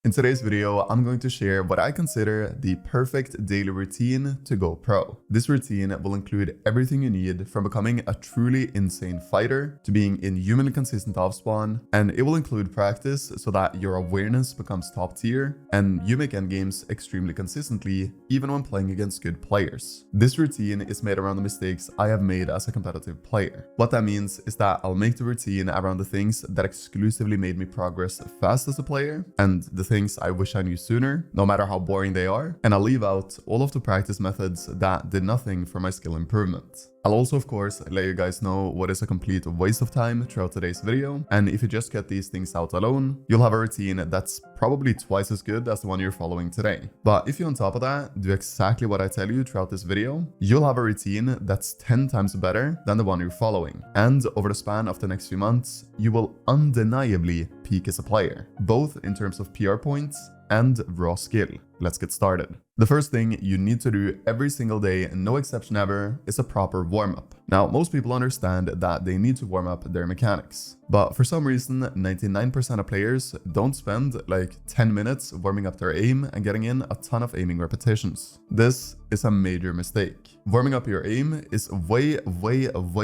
In today's video, I'm going to share what I consider the perfect daily routine to go pro. This routine will include everything you need from becoming a truly insane fighter to being inhumanly consistent off spawn, and it will include practice so that your awareness becomes top tier and you make endgames extremely consistently even when playing against good players. This routine is made around the mistakes I have made as a competitive player. What that means is that I'll make the routine around the things that exclusively made me progress fast as a player and the things I wish I knew sooner, no matter how boring they are, and I'll leave out all of the practice methods that did nothing for my skill improvement. I'll also, of course, let you guys know what is a complete waste of time throughout today's video, and if you just get these things out alone, you'll have a routine that's probably twice as good as the one you're following today. But if you on top of that do exactly what I tell you throughout this video, you'll have a routine that's 10 times better than the one you're following. And over the span of the next few months, you will undeniably peak as a player, both in terms of PR points and raw skill. Let's get started. The first thing you need to do every single day, no exception ever, is a proper warm-up. Now, most people understand that they need to warm up their mechanics, but for some reason, 99% of players don't spend like 10 minutes warming up their aim and getting in a ton of aiming repetitions. This is a major mistake. Warming up your aim is way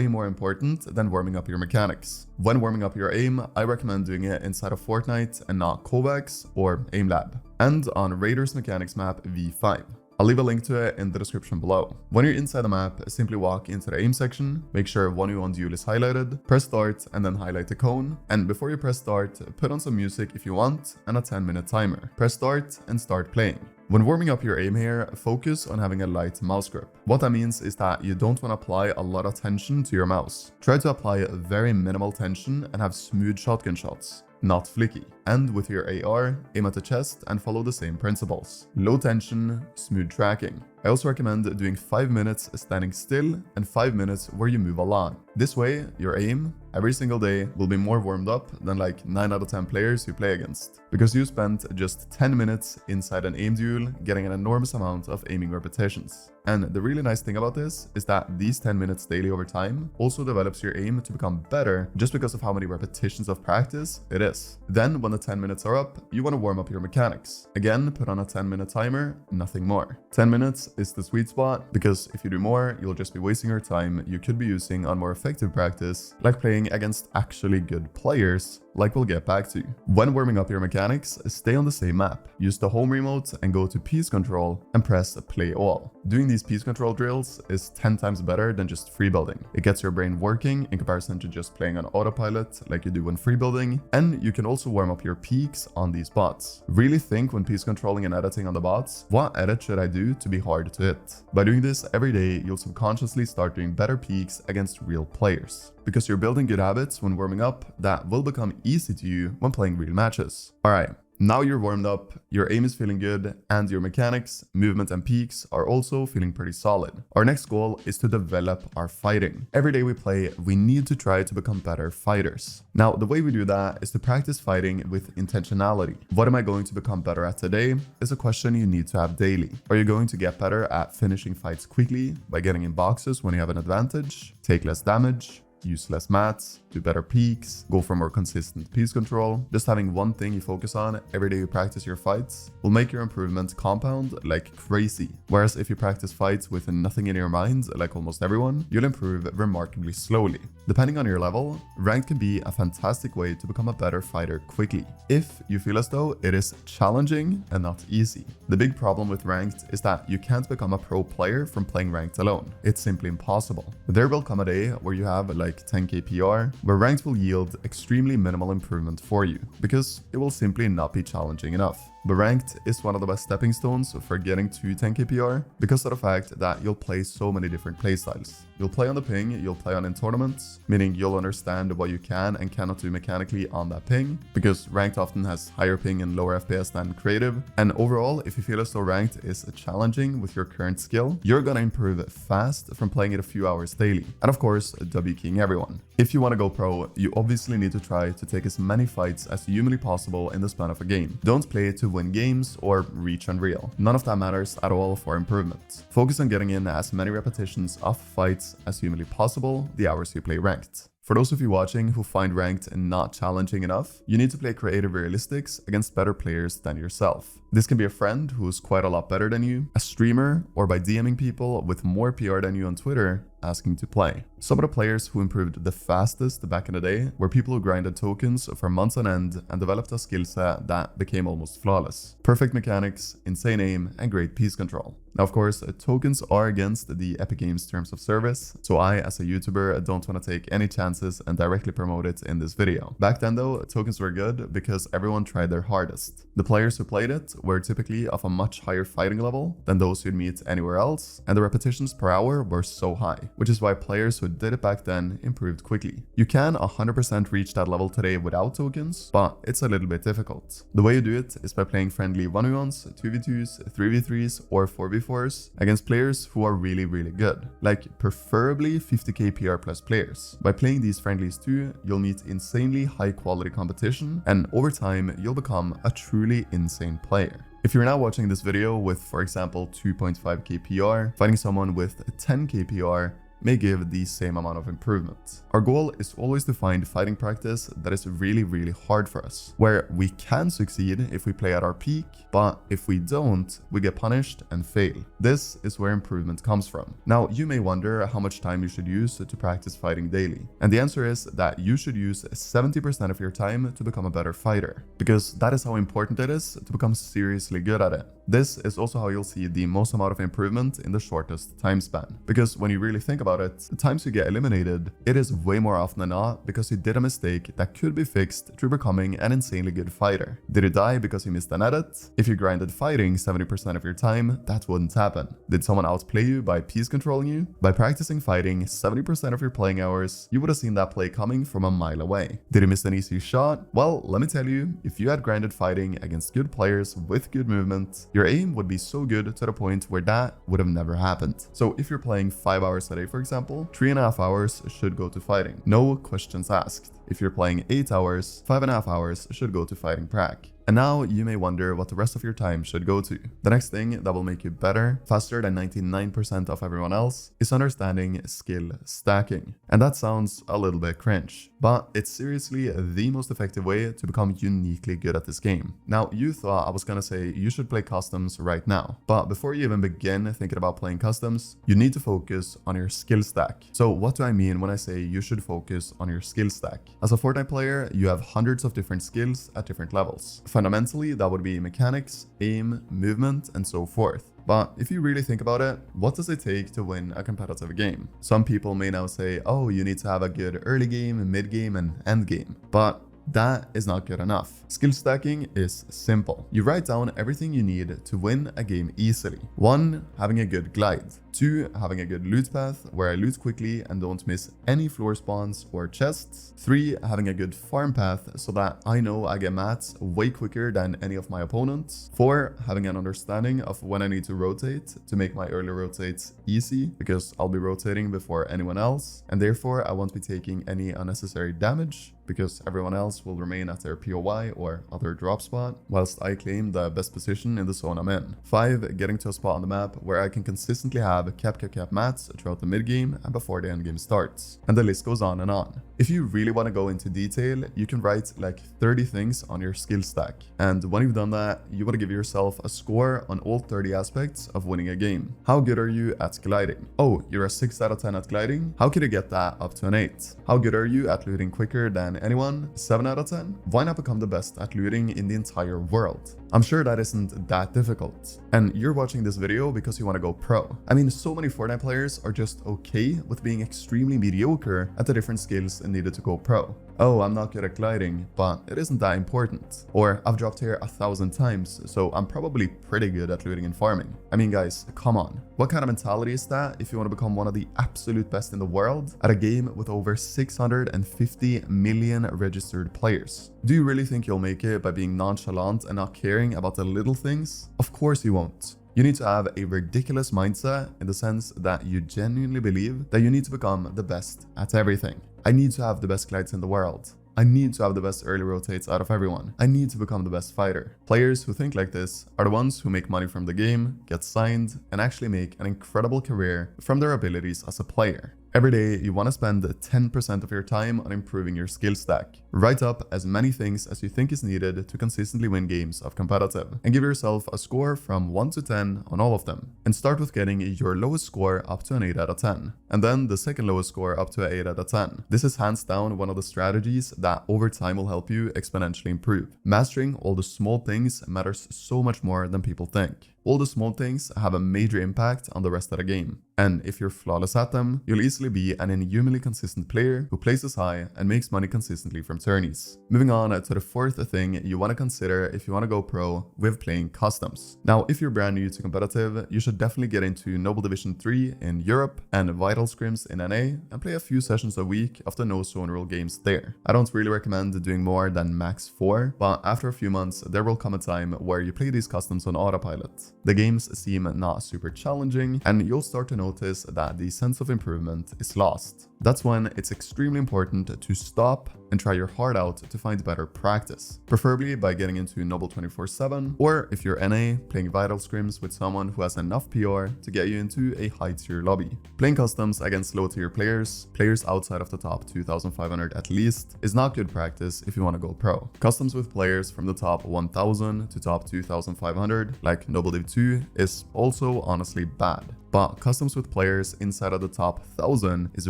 more important than warming up your mechanics. When warming up your aim, I recommend doing it inside of Fortnite and not Kovacs or Aim Lab, and on Raiders Mechanics map V5. I'll leave a link to it in the description below. When you're inside the map, simply walk into the aim section, make sure 1v1 duel is highlighted, press start and then highlight the cone, and before you press start, put on some music if you want and a 10-minute timer. Press start and start playing. When warming up your aim here, focus on having a light mouse grip. What that means is that you don't want to apply a lot of tension to your mouse. Try to apply a very minimal tension and have smooth shotgun shots, not flicky. And with your AR, aim at the chest and follow the same principles. Low tension, smooth tracking. I also recommend doing 5 minutes standing still and 5 minutes where you move along. This way, your aim every single day will be more warmed up than like 9 out of 10 players you play against, because you spent just 10 minutes inside an aim duel getting an enormous amount of aiming repetitions. And the really nice thing about this is that these 10 minutes daily over time also develops your aim to become better just because of how many repetitions of practice it is. Then when the 10 minutes are up, you want to warm up your mechanics. Again, put on a 10-minute timer, nothing more. 10 minutes is the sweet spot, because if you do more, you'll just be wasting your time you could be using on more effective practice, like playing against actually good players, like we'll get back to. When warming up your mechanics, stay on the same map. Use the home remote and go to piece control and press play all. Doing these piece control drills is 10 times better than just free building. It gets your brain working in comparison to just playing on autopilot like you do when free building, and you can also warm up your peaks on these bots. Really think when piece controlling and editing on the bots, what edit should I do to be hard to hit? By doing this every day, you'll subconsciously start doing better peaks against real players, because you're building good habits when warming up that will become easy to you when playing real matches. Alright, now you're warmed up, your aim is feeling good, and your mechanics, movement and peaks are also feeling pretty solid. Our next goal is to develop our fighting. Every day we play, we need to try to become better fighters. Now, the way we do that is to practice fighting with intentionality. What am I going to become better at today is a question you need to have daily. Are you going to get better at finishing fights quickly by getting in boxes when you have an advantage, take less damage, use less mats, do better peaks, go for more consistent piece control? Just having one thing you focus on every day you practice your fights will make your improvements compound like crazy. Whereas if you practice fights with nothing in your mind, like almost everyone, you'll improve remarkably slowly. Depending on your level, ranked can be a fantastic way to become a better fighter quickly, if you feel as though it is challenging and not easy. The big problem with ranked is that you can't become a pro player from playing ranked alone. It's simply impossible. There will come a day where you have like 10k PR, where ranked will yield extremely minimal improvement for you, because it will simply not be challenging enough. But ranked is one of the best stepping stones for getting to 10k PR because of the fact that you'll play so many different playstyles. You'll play on the ping, you'll play on in tournaments, meaning you'll understand what you can and cannot do mechanically on that ping, because ranked often has higher ping and lower FPS than creative. And overall, if you feel as though ranked is challenging with your current skill, you're gonna improve fast from playing it a few hours daily. And of course, W keying everyone. If you want to go pro, you obviously need to try to take as many fights as humanly possible in the span of a game. Don't play it to win games or reach unreal. None of that matters at all for improvement. Focus on getting in as many repetitions of fights as humanly possible the hours you play ranked. For those of you watching who find ranked not challenging enough, you need to play creative realistics against better players than yourself. This can be a friend who's quite a lot better than you, a streamer, or by DMing people with more PR than you on Twitter asking to play. Some of the players who improved the fastest back in the day were people who grinded tokens for months on end and developed a skill set that became almost flawless. Perfect mechanics, insane aim, and great piece control. Now, of course, tokens are against the Epic Games terms of service, so I, as a YouTuber, don't want to take any chances and directly promote it in this video. Back then though, tokens were good because everyone tried their hardest. The players who played it were typically of a much higher fighting level than those you'd meet anywhere else, and the repetitions per hour were so high, which is why players who did it back then improved quickly. You can 100% reach that level today without tokens, but it's a little bit difficult. The way you do it is by playing friendly 1v1s, 2v2s, 3v3s, or 4v4s against players who are really good, like preferably 50k PR plus players. By playing these friendlies too, you'll meet insanely high quality competition, and over time you'll become a truly insane player. If you're now watching this video with, for example, 2.5k PR, fighting someone with 10k PR may give the same amount of improvement. Our goal is always to find fighting practice that is really hard for us, where we can succeed if we play at our peak, but if we don't, we get punished and fail. This is where improvement comes from. Now, you may wonder how much time you should use to practice fighting daily, and the answer is that you should use 70% of your time to become a better fighter, because that is how important it is to become seriously good at it. This is also how you'll see the most amount of improvement in the shortest time span, because when you really think about it, the times you get eliminated, it is way more often than not because you did a mistake that could be fixed through becoming an insanely good fighter. Did you die because you missed an edit? If you grinded fighting 70% of your time, that wouldn't happen. Did someone outplay you by piece controlling you? By practicing fighting 70% of your playing hours, you would have seen that play coming from a mile away. Did you miss an easy shot? Well, let me tell you, if you had grinded fighting against good players with good movement, your aim would be so good to the point where that would have never happened. So if you're playing 5 hours a day, for example, 3.5 hours should go to fighting. No questions asked. If you're playing 8 hours, 5.5 hours should go to fighting prac. And now you may wonder what the rest of your time should go to. The next thing that will make you better, faster than 99% of everyone else, is understanding skill stacking. And that sounds a little bit cringe, but it's seriously the most effective way to become uniquely good at this game. Now, you thought I was gonna say you should play customs right now, but before you even begin thinking about playing customs, you need to focus on your skill stack. So what do I mean when I say you should focus on your skill stack? As a Fortnite player, you have hundreds of different skills at different levels. Fundamentally, that would be mechanics, aim, movement, and so forth. But if you really think about it, what does it take to win a competitive game? Some people may now say, oh, you need to have a good early game, mid game, and end game. But that is not good enough. Skill stacking is simple. You write down everything you need to win a game easily. 1. Having a good glide. 2. Having a good loot path where I loot quickly and don't miss any floor spawns or chests. 3. Having a good farm path so that I know I get mats way quicker than any of my opponents. 4. Having an understanding of when I need to rotate to make my early rotates easy, because I'll be rotating before anyone else, and therefore I won't be taking any unnecessary damage, because everyone else will remain at their POI or other drop spot, whilst I claim the best position in the zone I'm in. 5. Getting to a spot on the map where I can consistently have cap mats throughout the mid game and before the end game starts. And the list goes on and on. If you really want to go into detail, you can write like 30 things on your skill stack. And when you've done that, you want to give yourself a score on all 30 aspects of winning a game. How good are you at gliding? Oh, you're a 6 out of 10 at gliding? How can you get that up to an 8? How good are you at looting quicker than anyone? 7 out of 10? Why not become the best at looting in the entire world? I'm sure that isn't that difficult. And you're watching this video because you want to go pro. I mean, so many Fortnite players are just okay with being extremely mediocre at the different skills needed to go pro. Oh, I'm not good at gliding, but it isn't that important. Or I've dropped here 1,000 times, so I'm probably pretty good at looting and farming. I mean, guys, come on. What kind of mentality is that if you want to become one of the absolute best in the world at a game with over 650 million registered players? Do you really think you'll make it by being nonchalant and not caring about the little things? Of course you won't. You need to have a ridiculous mindset in the sense that you genuinely believe that you need to become the best at everything. I need to have the best glides in the world. I need to have the best early rotates out of everyone. I need to become the best fighter. Players who think like this are the ones who make money from the game, get signed, and actually make an incredible career from their abilities as a player. Every day, you want to spend 10% of your time on improving your skill stack. Write up as many things as you think is needed to consistently win games of competitive, and give yourself a score from 1 to 10 on all of them. And start with getting your lowest score up to an 8 out of 10, and then the second lowest score up to an 8 out of 10. This is hands down one of the strategies that over time will help you exponentially improve. Mastering all the small things matters so much more than people think. All the small things have a major impact on the rest of the game. And if you're flawless at them, you'll easily be an inhumanly consistent player who places high and makes money consistently from tourneys. Moving on to the fourth thing you want to consider if you want to go pro with playing customs. Now, if you're brand new to competitive, you should definitely get into Noble Division 3 in Europe and Vital Scrims in NA and play a few sessions a week of the no zone rule games there. I don't really recommend doing more than max 4, but after a few months, there will come a time where you play these customs on autopilot. The games seem not super challenging, and you'll start to notice that the sense of improvement is lost. That's when it's extremely important to stop and try your heart out to find better practice, preferably by getting into Noble 24/7, or if you're NA, playing Vital Scrims with someone who has enough PR to get you into a high tier lobby. Playing customs against low tier players outside of the top 2,500 at least, is not good practice if you want to go pro. Customs with players from the top 1,000 to top 2,500, like Noble Div 2, is also honestly bad. But customs with players inside of the top 1,000 is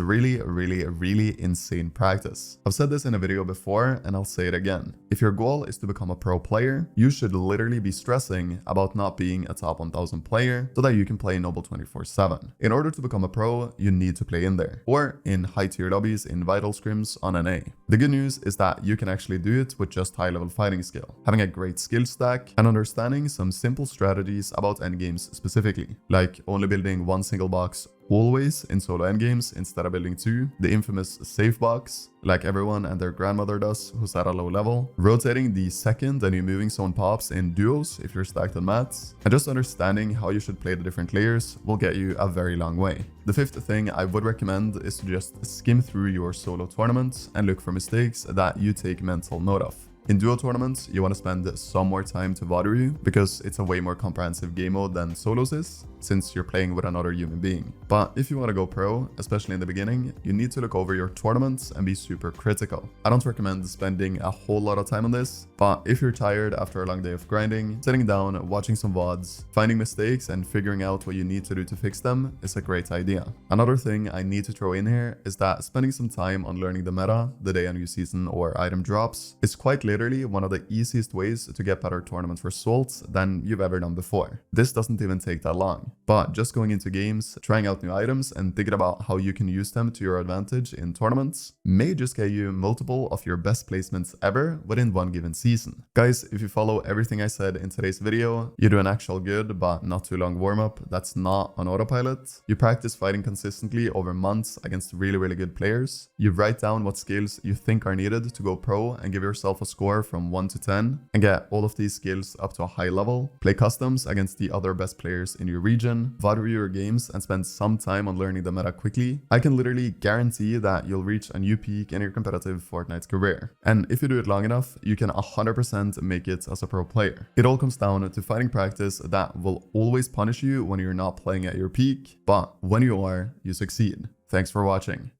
really insane practice. I've said this in a video before, and I'll say it again. If your goal is to become a pro player, you should literally be stressing about not being a top 1,000 player so that you can play Noble 24/7. In order to become a pro, you need to play in there, or in high tier lobbies in Vital Scrims on NA. The good news is that you can actually do it with just high level fighting skill, having a great skill stack, and understanding some simple strategies about endgames specifically, like only building one single box always in solo endgames instead of building 2, the infamous safe box, like everyone and their grandmother does who's at a low level, rotating the second and new moving zone pops in duos if you're stacked on mats, and just understanding how you should play the different layers will get you a very long way. The fifth thing I would recommend is to just skim through your solo tournaments and look for mistakes that you take mental note of. In duo tournaments, you want to spend some more time to Vadoru because it's a way more comprehensive game mode than solos is, since you're playing with another human being. But if you want to go pro, especially in the beginning, you need to look over your tournaments and be super critical. I don't recommend spending a whole lot of time on this, but if you're tired after a long day of grinding, sitting down, watching some VODs, finding mistakes and figuring out what you need to do to fix them is a great idea. Another thing I need to throw in here is that spending some time on learning the meta the day a new season or item drops is quite literally one of the easiest ways to get better tournament results than you've ever done before. This doesn't even take that long. But just going into games, trying out new items, and thinking about how you can use them to your advantage in tournaments may just get you multiple of your best placements ever within one given season. Guys, if you follow everything I said in today's video, you do an actual good but not too long warm-up that's not on autopilot, you practice fighting consistently over months against really good players, you write down what skills you think are needed to go pro and give yourself a score from 1 to 10, and get all of these skills up to a high level, play customs against the other best players in your region, VOD your games, and spend some time on learning the meta quickly, I can literally guarantee that you'll reach a new peak in your competitive Fortnite career. And if you do it long enough, you can 100% make it as a pro player. It all comes down to fighting practice that will always punish you when you're not playing at your peak, but when you are, you succeed. Thanks for watching.